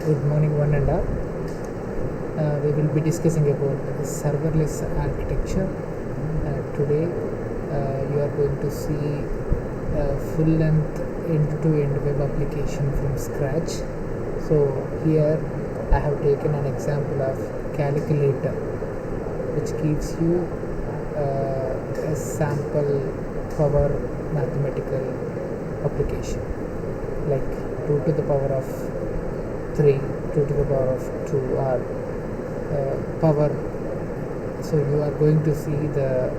Good morning, one and all. We will be discussing about serverless architecture. Today, you are going to see a full-length end-to-end web application from scratch. So here, I have taken an example of calculator, which gives you a sample power mathematical application, like 2 to the power of 3, 2 to the power of 2, or power. So you are going to see the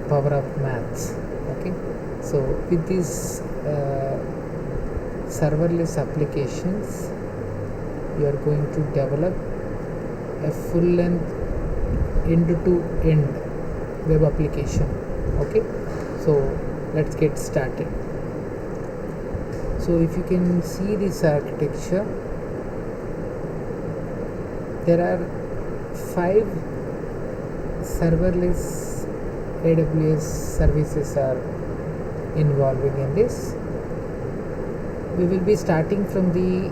power of maths. Okay, so with these serverless applications, you are going to develop a full-length end-to-end web application. Okay, so let's get started. So if you can see this architecture, there are 5 serverless AWS services are involving in this. We will be starting from the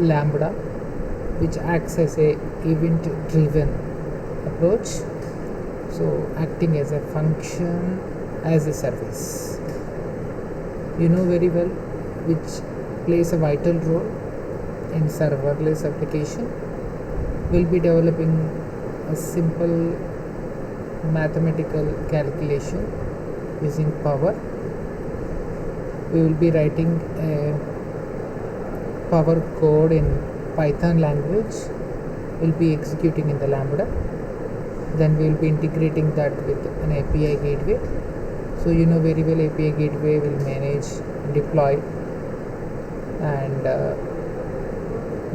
Lambda, which acts as a event-driven approach, so acting as a function as a service. You know very well which plays a vital role in serverless application. We'll be developing a simple mathematical calculation using Power. We will be writing a Power code in Python language. We'll be executing in the Lambda. Then we will be integrating that with an API gateway. So you know very well API gateway will manage, deploy, and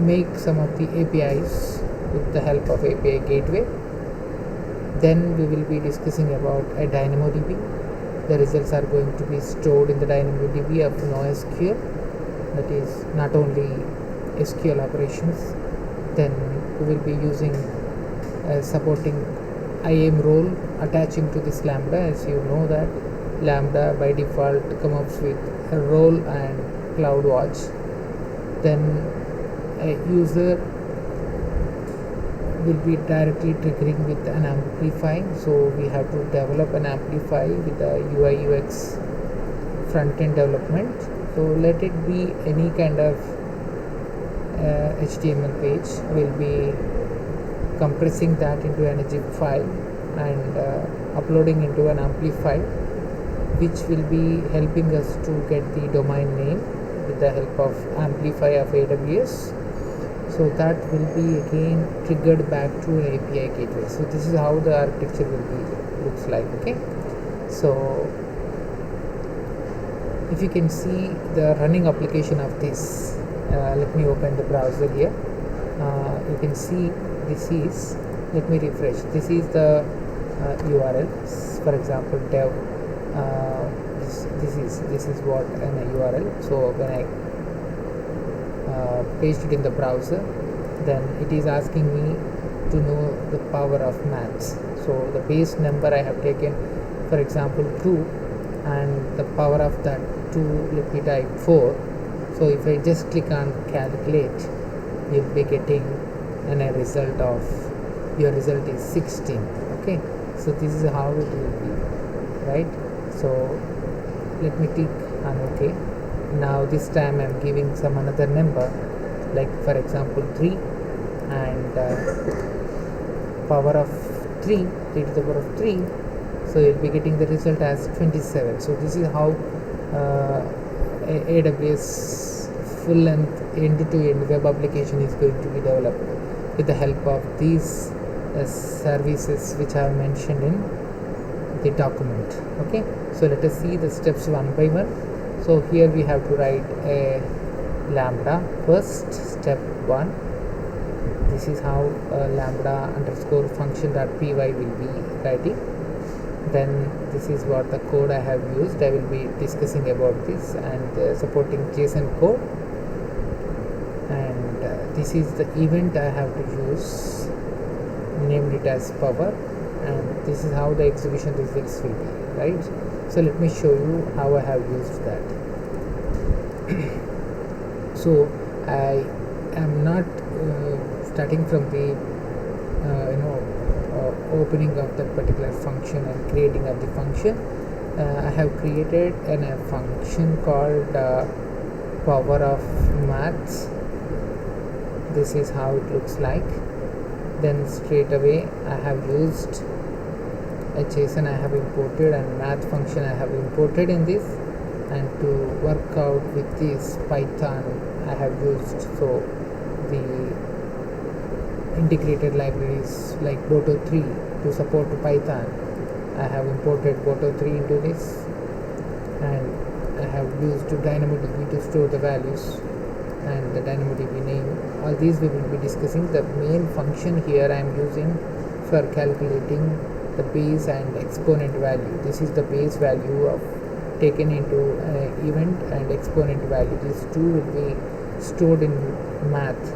make some of the APIs with the help of API gateway. Then we will be discussing about a DynamoDB. The results are going to be stored in the DynamoDB of NoSQL, that is not only SQL operations. Then we will be using supporting IAM role attaching to this Lambda. As you know that Lambda by default comes with a role and CloudWatch. Then a user will be directly triggering with an Amplify, so we have to develop an Amplify with the UI UX front-end development. So let it be any kind of HTML page. We'll be compressing that into an zip file and uploading into an Amplify, which will be helping us to get the domain name with the help of Amplify of AWS. So that will be again triggered back to an API gateway. So this is how the architecture will be looks like. Okay, so if you can see the running application of this, let me open the browser here. You can see this is, let me refresh, this is the URL. For example, dev, this is what an URL. So when I paste it in the browser, then it is asking me to know the power of maths. So the base number I have taken, for example 2, and the power of that 2, let me type 4. So if I just click on calculate, you'll be getting a result of, your result is 16. Okay, so this is how it will be, right? So let me click on OK. Now this time I'm giving some another number, like for example 3, and power of 3 to the power of 3, so you'll be getting the result as 27. So this is how AWS full-length end-to-end web application is going to be developed with the help of these services which I have mentioned in the document. Okay, so let us see the steps one by one. So here we have to write a Lambda. First, step 1. This is how Lambda underscore function.py will be writing. Then this is what the code I have used. I will be discussing about this and supporting JSON code. And this is the event I have to use, named it as power, and this is how the execution results will be, right? So let me show you how I have used that. So I am not starting from the opening of that particular function and creating of the function. I have created a function called power of maths. This is how it looks like. Then straight away I have used a JSON I have imported and math function I have imported in this, and to work out with this Python I have used the integrated libraries like Boto3 to support Python. I have imported Boto3 into this, and I have used DynamoDB to store the values and the DynamoDB name. All these we will be discussing. The main function here I am using for calculating the base and exponent value. This is the base value of taken into event and exponent value. These two will be stored in math.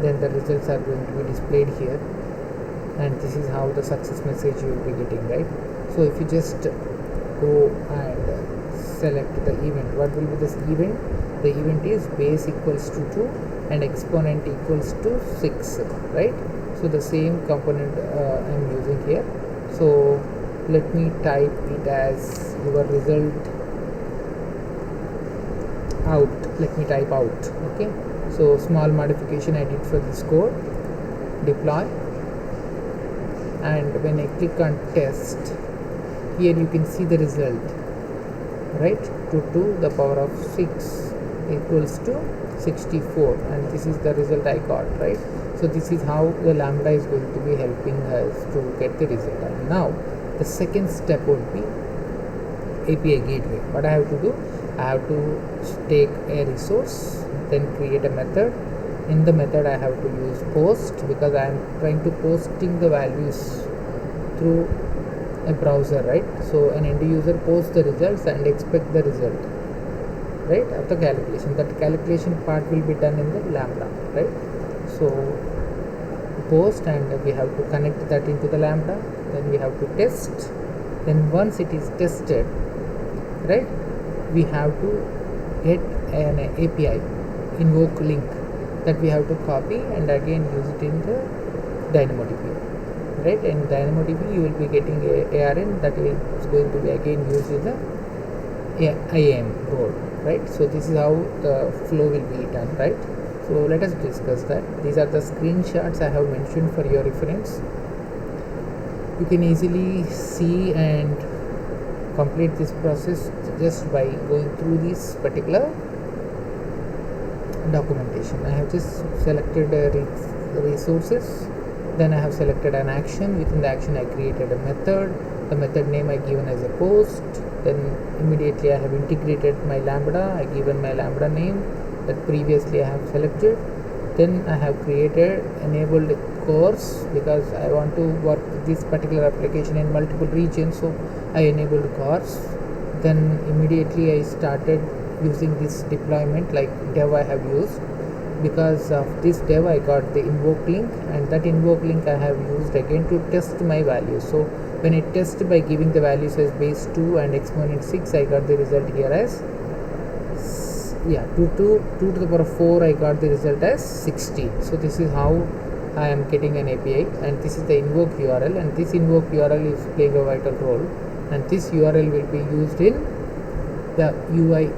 Then the results are going to be displayed here, and this is how the success message you will be getting, right? So if you just go and select the event, what will be this event? The event is base equals to 2 and exponent equals to 6, right? So the same component I am using here. So let me type it as your result out. Let me type out. Okay, so small modification I did for this code. Deploy, and when I click on test, here you can see the result, right? 2 to the power of 6 equals to 64, and this is the result I got, right? So this is how the lambda is going to be helping us to get the result. And now the second step would be API gateway. What I have to do, I have to take a resource, then create a method. In the method I have to use post, because I am trying to posting the values through a browser, right? So an end user posts the results and expect the result, right, of the calculation. That calculation part will be done in the lambda, right? So post, and we have to connect that into the lambda. Then we have to test. Then once it is tested, right, we have to get an API invoke link that we have to copy and again use it in the DynamoDB, right? In DynamoDB you will be getting a ARN that is going to be again used in the IAM role, right? So this is how the flow will be done, right? So let us discuss that. These are the screenshots I have mentioned for your reference. You can easily see and complete this process just by going through this particular documentation. I have just selected resources, then I have selected an action. Within the action I created a method. The method name I given as a post. Then immediately I have integrated my lambda. I given my lambda name that previously I have selected. Then I have created enabled CORS, because I want to work this particular application in multiple regions, so I enabled CORS. Then immediately I started using this deployment like dev I have used. Because of this dev I got the invoke link, and that invoke link I have used again to test my values. So when I test by giving the values as base 2 and exponent 6, I got the result here as 2 to the power of 4, I got the result as 60. So this is how I am getting an API, and this is the invoke URL, and this invoke URL is playing a vital role, and this URL will be used in the UI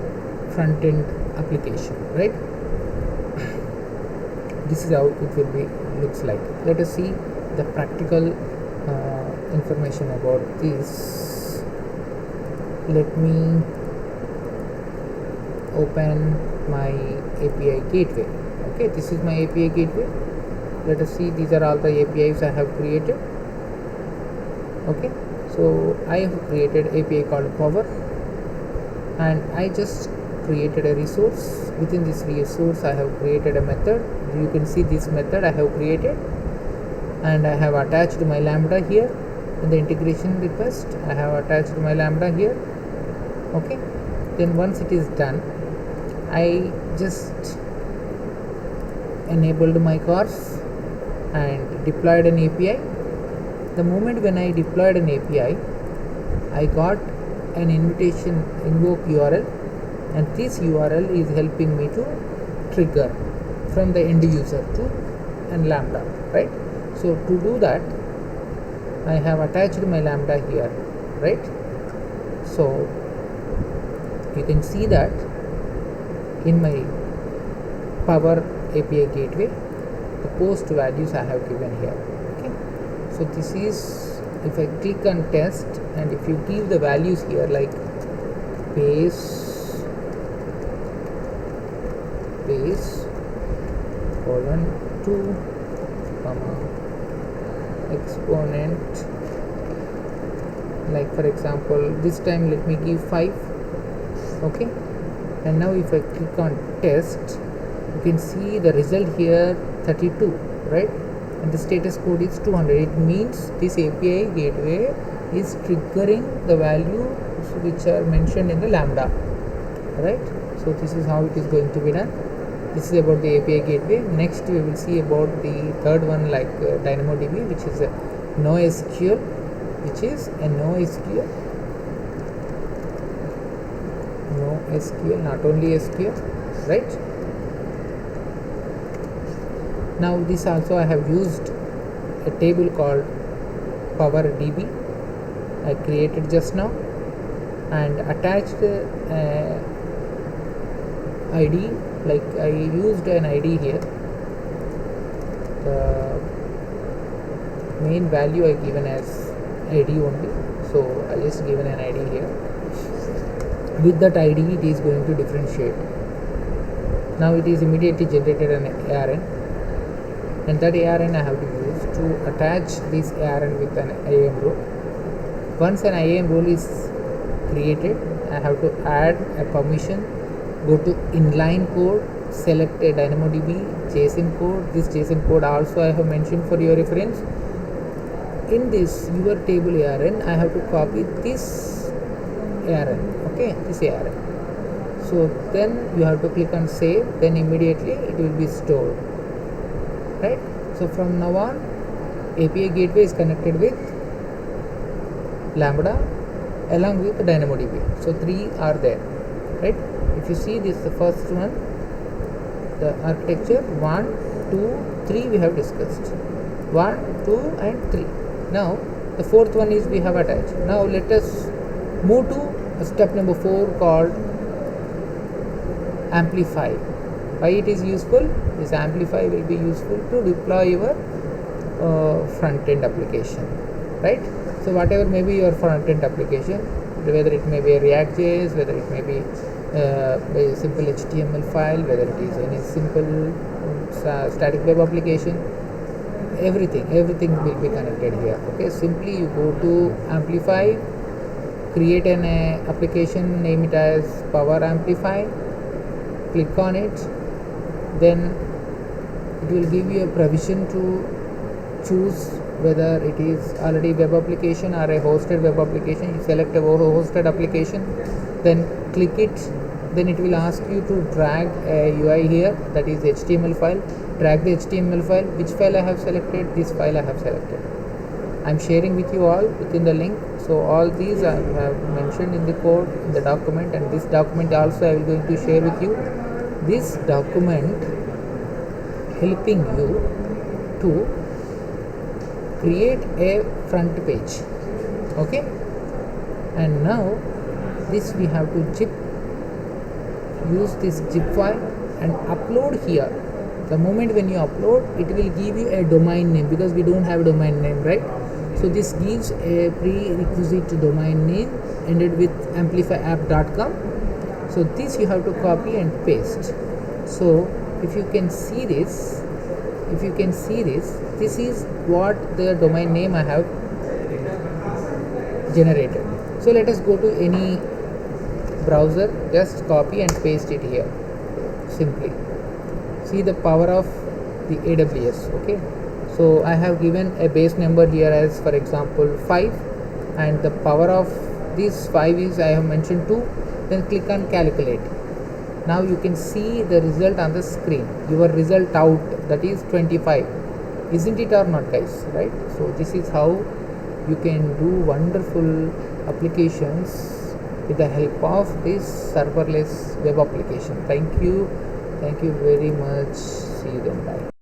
front end application, right? This is how it will be looks like. Let us see the practical information about this. Let me open my API gateway. Okay, this is my API gateway. Let us see, these are all the APIs I have created. Okay, so I have created API called power, and I just created a resource. Within this resource I have created a method. You can see this method I have created, and I have attached my lambda here. In the integration request I have attached my lambda here. Okay, then once it is done, I just enabled my CORS and deployed an API. The moment when I deployed an API, I got an invitation invoke URL, and this URL is helping me to trigger from the end user to and lambda, right? So to do that, I have attached my lambda here, right? So you can see that in my Power API gateway, the post values I have given here. Okay, so this is, if I click on test and if you give the values here like base colon 2 comma exponent, like for example this time let me give 5. Okay, and now if I click on test, you can see the result here 32, right? And the status code is 200. It means this API gateway is triggering the values which are mentioned in the lambda, right? So this is how it is going to be done. This is about the API gateway. Next we will see about the third one, like DynamoDB, which is a NoSQL, not only SQL, right? Now this also I have used a table called PowerDB. I created just now and attached ID, like I used an ID here. The main value I given as ID only, so I just given an ID here. With that ID it is going to differentiate. Now it is immediately generated an ARN, and that ARN I have to use to attach this ARN with an IAM role. Once an IAM role is created, I have to add a permission, go to inline code, select a DynamoDB JSON code. This JSON code also I have mentioned for your reference. In this your table ARN, I have to copy this ARN, okay, this ARN. So then you have to click on save, then immediately it will be stored, right? So from now on, API gateway is connected with Lambda along with DynamoDB. So 3 are there, right? If you see this, the first one, the architecture 1, 2, 3 we have discussed. 1, 2 and 3. Now the fourth one is we have attached. Now let us move to step number 4 called amplify. Why it is useful? This amplify will be useful to deploy your front end application, right? So whatever may be your front end application, whether it may be a React.js, whether it may be a simple HTML file, whether it is any simple static web application, everything will be connected here. Okay, simply you go to amplify, create an application, name it as Power Amplify, click on it, then it will give you a provision to choose whether it is already web application or a hosted web application. You select a hosted application, then click it, then it will ask you to drag a UI here, that is HTML file. Drag the HTML file. Which file I have selected? This file I have selected. I am sharing with you all within the link. So all these I have mentioned in the code, in the document, and this document also I will going to share with you. This document helping you to create a front page. Okay, and now this we have to use this zip file and upload here. The moment when you upload, it will give you a domain name, because we don't have a domain name, right? So this gives a prerequisite domain name ended with amplifyapp.com. So this you have to copy and paste. So if you can see this, this is what the domain name I have generated. So let us go to any browser, just copy and paste it here. Simply see the power of the AWS. Okay, so I have given a base number here as, for example, 5, and the power of this 5 is, I have mentioned 2. Then click on calculate. Now you can see the result on the screen, your result out, that is 25. Isn't it or not, guys? Right? So this is how you can do wonderful applications with the help of this serverless web application. Thank you very much. See you then. Bye.